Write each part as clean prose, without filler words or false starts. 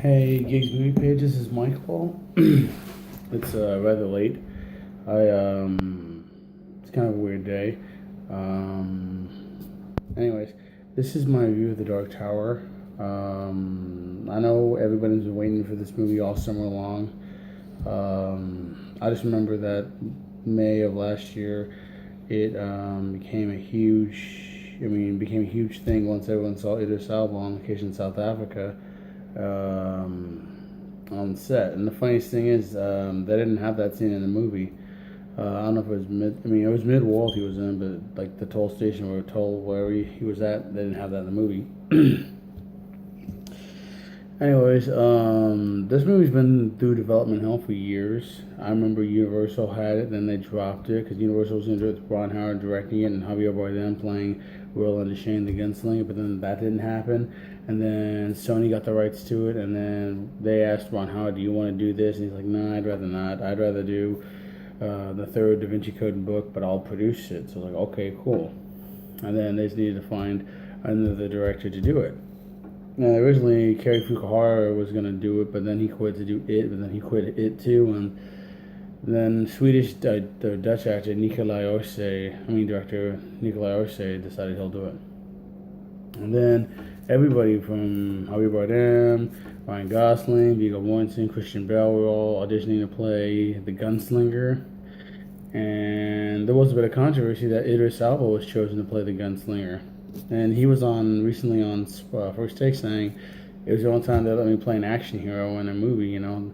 Hey, Gigs Moviepage, this is Michael. It's rather late. It's kind of a weird day. Anyways, this is my review of The Dark Tower. I know everybody's been waiting for this movie all summer long. I just remember that May of last year, it became a huge thing once everyone saw Idris Elba on location in South Africa on set. And the funniest thing is, they didn't have that scene in the movie. I don't know if it was it was mid-world he was in, but like the toll station or toll where he was at, they didn't have that in the movie. Anyways, this movie's been through development hell for years. I remember Universal had it, then they dropped it because Universal was going to do it with Ron Howard directing it and Javier Bardem playing Roland Deschain the gunslinger, but then that didn't happen. And then Sony got the rights to it, and then they asked Ron Howard, "Do you want to do this?" And he's like, "No, I'd rather not. I'd rather do the third Da Vinci Code book, but I'll produce it." So I was like, okay, cool. And then they just needed to find another director to do it. Now, originally, Cary Fukuhara was going to do it, but then he quit to do it, but then he quit it too. And then the Dutch actor director Nikolai Orse decided he'll do it. And then everybody from Javier Bardem, Ryan Gosling, Viggo Mortensen, Christian Bale were all auditioning to play the gunslinger. And there was a bit of controversy that Idris Elba was chosen to play the gunslinger. And he was recently on First Take saying it was the only time they let me play an action hero in a movie, and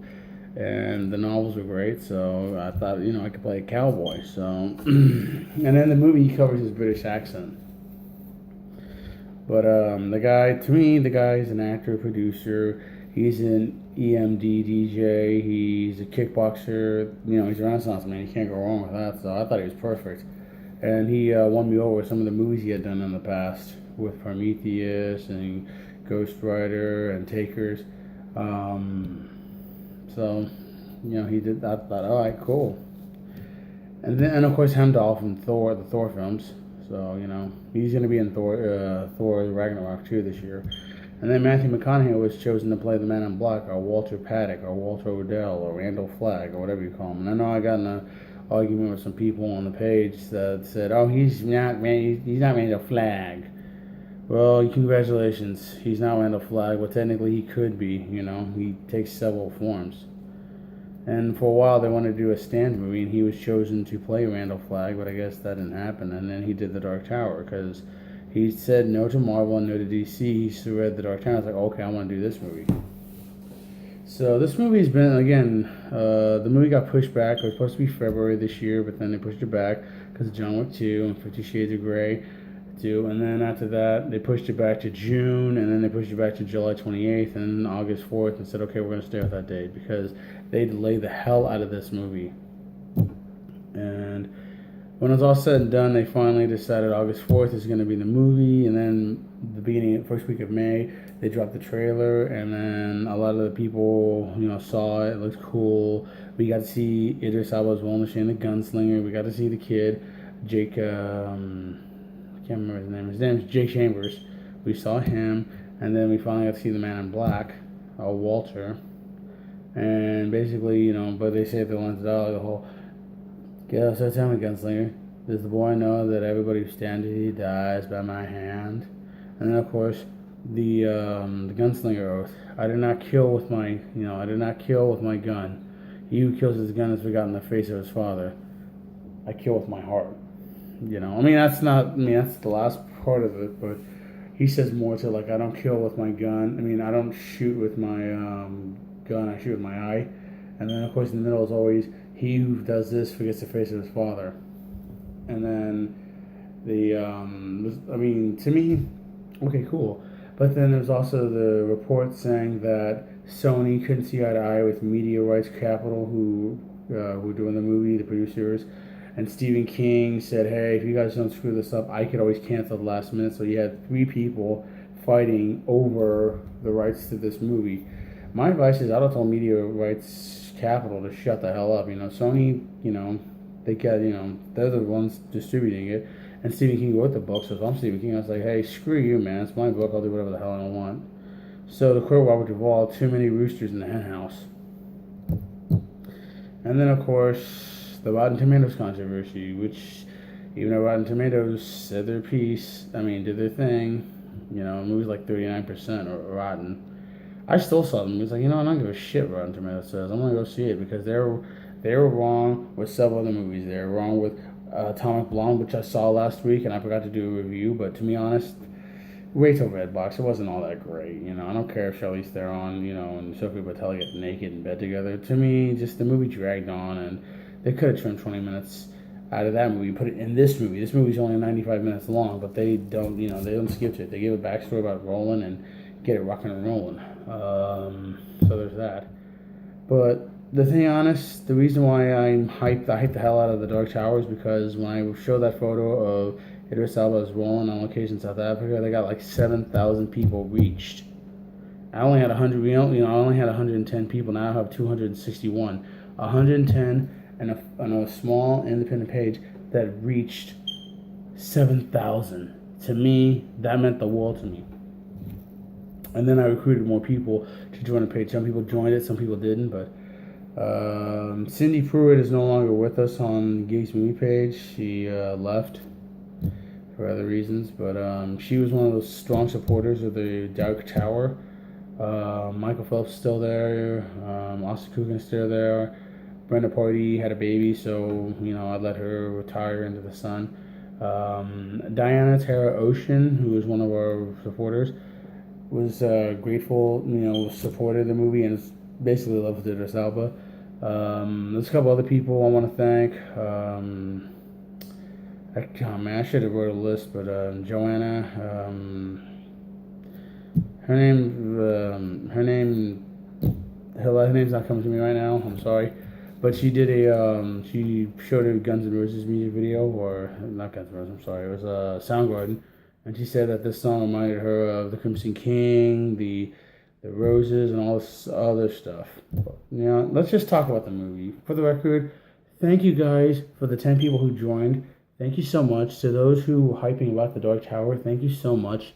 the novels were great, so I thought, I could play a cowboy. So, and then the movie, he covers his British accent. But the guy is an actor, producer. He's an EMD DJ. He's a kickboxer. He's a Renaissance man. You can't go wrong with that. So I thought he was perfect. And he won me over with some of the movies he had done in the past with Prometheus and Ghost Rider and Takers. He did that. I thought, all right, cool. And of course, Heimdall from the Thor films. So, he's going to be in Thor Ragnarok 2 this year. And then Matthew McConaughey was chosen to play the Man in Black, or Walter Paddock, or Walter Odell, or Randall Flagg, or whatever you call him. And I know I got in an argument with some people on the page that said, "Oh, he's not Randall Flagg." Well, congratulations, he's not Randall Flagg, but technically he could be. He takes several forms. And for a while they wanted to do a stand movie, and he was chosen to play Randall Flagg, but I guess that didn't happen. And then he did The Dark Tower because he said no to Marvel and no to DC. He read The Dark Tower. I was like, okay, I want to do this movie. So this movie's been, again, the movie got pushed back. It was supposed to be February this year, but then they pushed it back because of John Wick 2 and 50 Shades of Grey 2. And then after that, they pushed it back to June, and then they pushed it back to July 28th and August 4th and said, okay, we're going to stay with that date because they delayed the hell out of this movie. And when it was all said and done, they finally decided August 4th is going to be the movie, and then first week of May, they dropped the trailer, and then a lot of the people, saw it. It looked cool. We got to see Idris Elba's Roland Deschain the gunslinger. We got to see the kid, Jake, I can't remember his name. His name is Jake Chambers. We saw him, and then we finally got to see the Man in Black, Walter. And basically, but they say the ones that the whole, so tell me, gunslinger, does the boy know that everybody who stands he dies by my hand? And then, of course, the gunslinger oath. I did not kill with my gun. He who kills his gun is forgotten the face of his father. I kill with my heart. That's the last part of it, but he says more to like, I don't kill with my gun. I don't shoot with my gun. I shoot with my eye. And then, of course, in the middle is always, he who does this forgets the face of his father. And then to me, okay, cool. But then there's also the report saying that Sony couldn't see eye to eye with Media Rights Capital, who were doing the movie, the producers. And Stephen King said, hey, if you guys don't screw this up, I could always cancel at the last minute. So you had 3 people fighting over the rights to this movie. My advice is I don't tell Media Rights Capital to shut the hell up. Sony, they got, they're the ones distributing it. And Stephen King wrote the book, so if I'm Stephen King, I was like, hey, screw you, man. It's my book. I'll do whatever the hell I want. So to quote Robert Duvall, too many roosters in the henhouse. And then, of course, the Rotten Tomatoes controversy, which, even though Rotten Tomatoes said their piece, did their thing, the movie's like 39% or rotten. I still saw the movie. It's like, I don't give a shit what Rotten Tomatoes says. I'm gonna go see it because they were wrong with several other movies. They were wrong with Atomic Blonde, which I saw last week, and I forgot to do a review. But to be honest, wait till Redbox. It wasn't all that great. I don't care if Charlize Theron, and Sophie Boutella get naked in bed together. To me, just the movie dragged on, and they could have trimmed 20 minutes out of that movie, put it in this movie. This movie's only 95 minutes long, but they don't, they don't skip to it. They give a backstory about Roland and get it rocking and rolling. So there's that. But the thing, honest, the reason why I hyped the hell out of the Dark Tower is because when I showed that photo of Idris Elba's Roland on location in South Africa, they got like 7,000 people reached. I only had 100. I only had 110 people. Now I have 261. 110 and a small independent page that reached 7,000. To me, that meant the world to me. And then I recruited more people to join the page. Some people joined it, some people didn't. But Cindy Pruitt is no longer with us on Gigg's Moviepage. She left for other reasons. But she was one of those strong supporters of the Dark Tower. Michael Phelps is still there. Austin Coogan's still there. Brenda Party had a baby, so I let her retire into the sun. Diana Tara Ocean, who was one of our supporters, was grateful, supported the movie and is basically in love with Idris Elba. There's a couple other people I want to thank. I should have wrote a list, but Joanna, her name's not coming to me right now. I'm sorry. But she did she showed a Guns N' Roses music video, or not Guns N' Roses, I'm sorry, it was Soundgarden, and she said that this song reminded her of the Crimson King, the Roses, and all this other stuff. Let's just talk about the movie. For the record, thank you guys for the 10 people who joined. Thank you so much. To those who were hyping about the Dark Tower, thank you so much.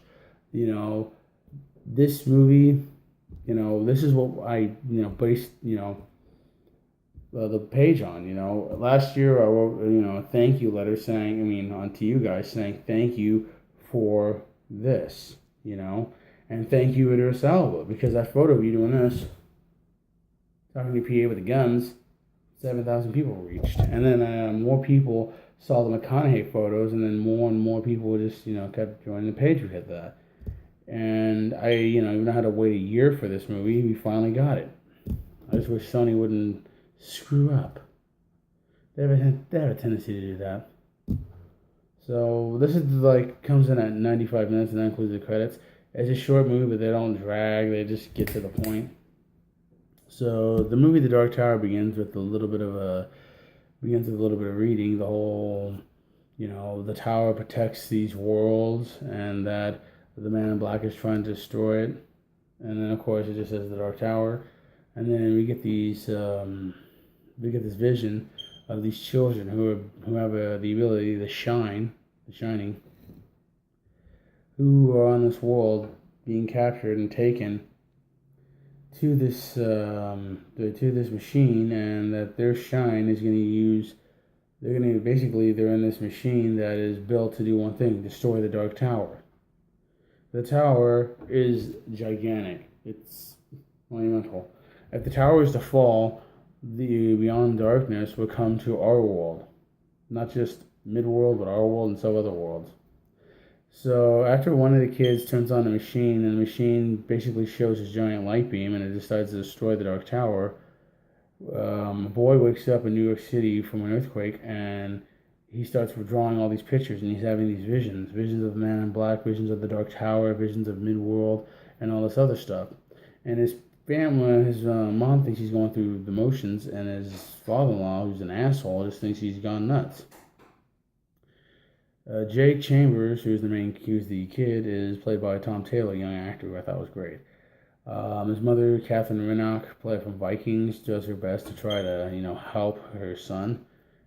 This movie, this is what I, based, the page on. Last year I wrote, a thank you letter saying, on to you guys saying thank you for this, and thank you Idris Elba, because that photo of you doing this, talking to PA with the guns, 7,000 people reached, and then more people saw the McConaughey photos, and then more and more people just, kept joining the page because of that. And I, even had to wait a year for this movie, we finally got it. I just wish Sony wouldn't screw up. They have a tendency to do that. So this is comes in at 95 minutes and that includes the credits. It's a short movie, but they don't drag. They just get to the point. So the movie The Dark Tower begins with a little bit of reading. The whole, the tower protects these worlds, and that the Man in Black is trying to destroy it. And then of course it just says The Dark Tower, and then we get this vision of these children who have the ability to shine, the shining, who are on this world being captured and taken to this machine, and that their shine is going to use. They're in this machine that is built to do one thing: destroy the Dark Tower. The tower is gigantic. It's monumental. If the tower is to fall, the Beyond Darkness would come to our world. Not just Midworld, but our world and some other worlds. So after one of the kids turns on the machine, and the machine basically shows his giant light beam, and it decides to destroy the Dark Tower, a boy wakes up in New York City from an earthquake, and he starts drawing all these pictures, and he's having these visions of the Man in Black, visions of the Dark Tower, visions of Midworld, and all this other stuff. And his family, his mom thinks he's going through the motions, and his father-in-law, who's an asshole, just thinks he's gone nuts. Jake Chambers, who's the kid, is played by Tom Taylor, a young actor who I thought was great. His mother, Catherine Rinnock, played from Vikings, does her best to try to, help her son.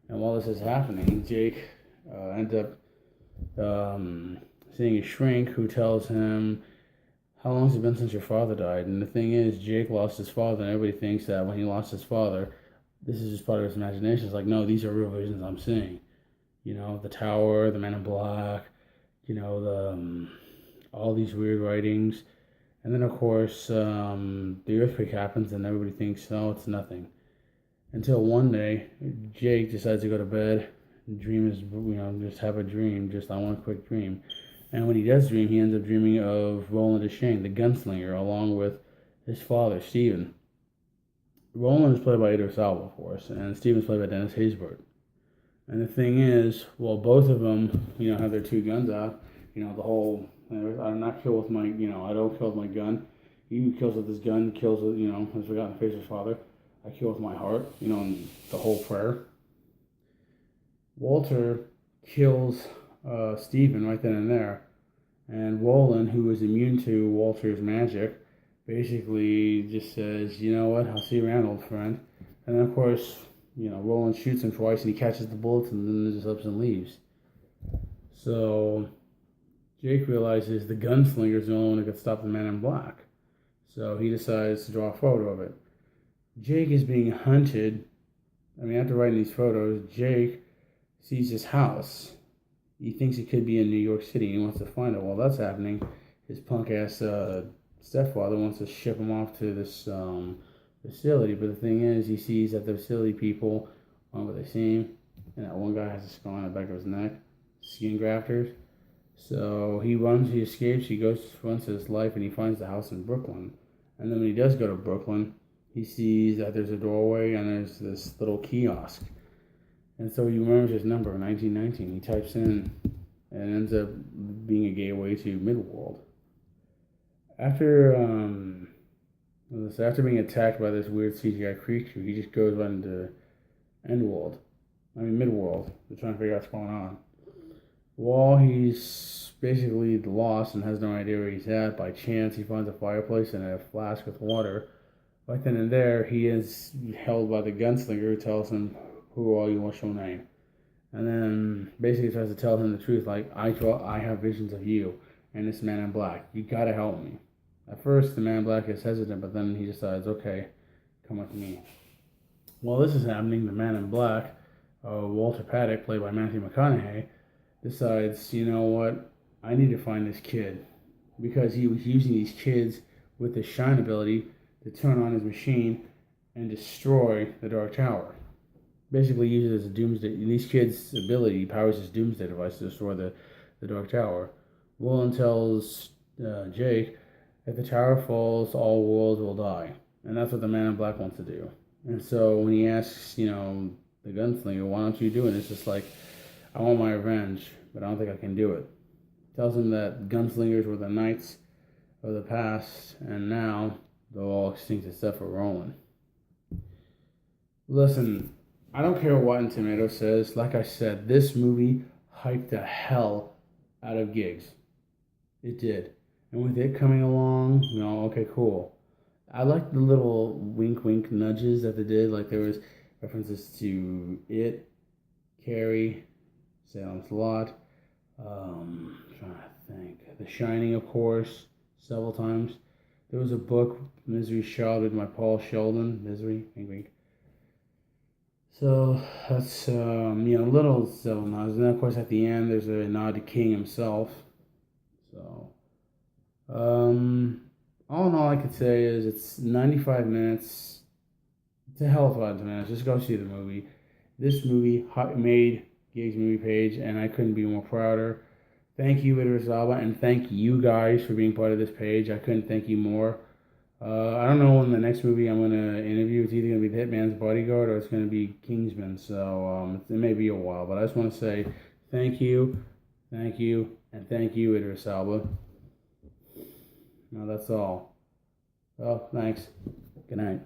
And while this is happening, Jake ends up seeing a shrink who tells him how long has it been since your father died? And the thing is, Jake lost his father, and everybody thinks that when he lost his father, this is just part of his imagination. It's like, no, these are real visions I'm seeing. The tower, the man in black, the all these weird writings. And then, of course, the earthquake happens, and everybody thinks, no, it's nothing. Until one day, Jake decides to go to bed. Dream is, just have a dream, just I want a quick dream. And when he does dream, he ends up dreaming of Roland Deschain, the gunslinger, along with his father, Stephen. Roland is played by Idris Elba, of course, and Stephen is played by Dennis Haysbert. And the thing is, well, both of them, have their two guns out. The whole, I not kill with my, I don't kill with my gun. He kills with his gun, kills with, has forgotten the face of his father. I kill with my heart, and the whole prayer. Walter kills Stephen right then and there. And Roland, who is immune to Walter's magic, basically just says, you know what, I'll see you around, old friend. And then, of course, Roland shoots him twice and he catches the bullets and then just ups and leaves. So Jake realizes the gunslinger is the only one who could stop the man in black. So he decides to draw a photo of it. Jake is being hunted. After writing these photos, Jake sees his house. He thinks it could be in New York City and he wants to find it. While that's happening, his punk-ass stepfather wants to ship him off to this facility. But the thing is, he sees that the facility people, what they see him, and that one guy has a scar on the back of his neck, skin grafters. So he runs, he escapes, he runs to his life, and he finds the house in Brooklyn. And then when he does go to Brooklyn, he sees that there's a doorway and there's this little kiosk. And so he remembers his number, 1919. He types in and ends up being a gateway to Midworld. After being attacked by this weird CGI creature, he just goes right into Midworld. They're trying to figure out what's going on. While he's basically lost and has no idea where he's at, by chance he finds a fireplace and a flask with water. Right then and there, he is held by the gunslinger who tells him, who are you, what's your name? And then basically tries to tell him the truth, like, I have visions of you and this man in black. You gotta help me. At first, the man in black is hesitant, but then he decides, okay, come with me. While this is happening, the man in black, Walter Paddock, played by Matthew McConaughey, decides, you know what, I need to find this kid. Because he was using these kids with the shine ability to turn on his machine and destroy the Dark Tower. Basically uses it as a doomsday. These kids' ability powers his doomsday device to destroy the Dark Tower. Roland tells Jake, if the tower falls, all worlds will die. And that's what the man in black wants to do. And so when he asks, the gunslinger, why don't you do it? It's just like, I want my revenge, but I don't think I can do it. Tells him that gunslingers were the knights of the past, and now they're all extinct except for Roland. Listen, I don't care what Rotten Tomatoes says. Like I said, this movie hyped the hell out of Giggs. It did. And with it coming along, okay, cool. I like the little wink nudges that they did. Like there was references to It, Carrie, Salem's Lot, trying to think. The Shining, of course, several times. There was a book, Misery's Childhood by Paul Sheldon. Misery, wink wink. So that's little several nods. And then of course at the end there's a nod to King himself. So all in all I could say is it's 95 minutes. It's a hell of a lot of minutes. Just go see the movie. This movie made Giggs Moviepage, and I couldn't be more prouder. Thank you, Idris Elba, and thank you guys for being part of this page. I couldn't thank you more. I don't know when the next movie I'm going to interview. It's either going to be The Hitman's Bodyguard or it's going to be Kingsman. So it may be a while, but I just want to say thank you, and thank you, Idris Elba. No, that's all. Well, thanks. Good night.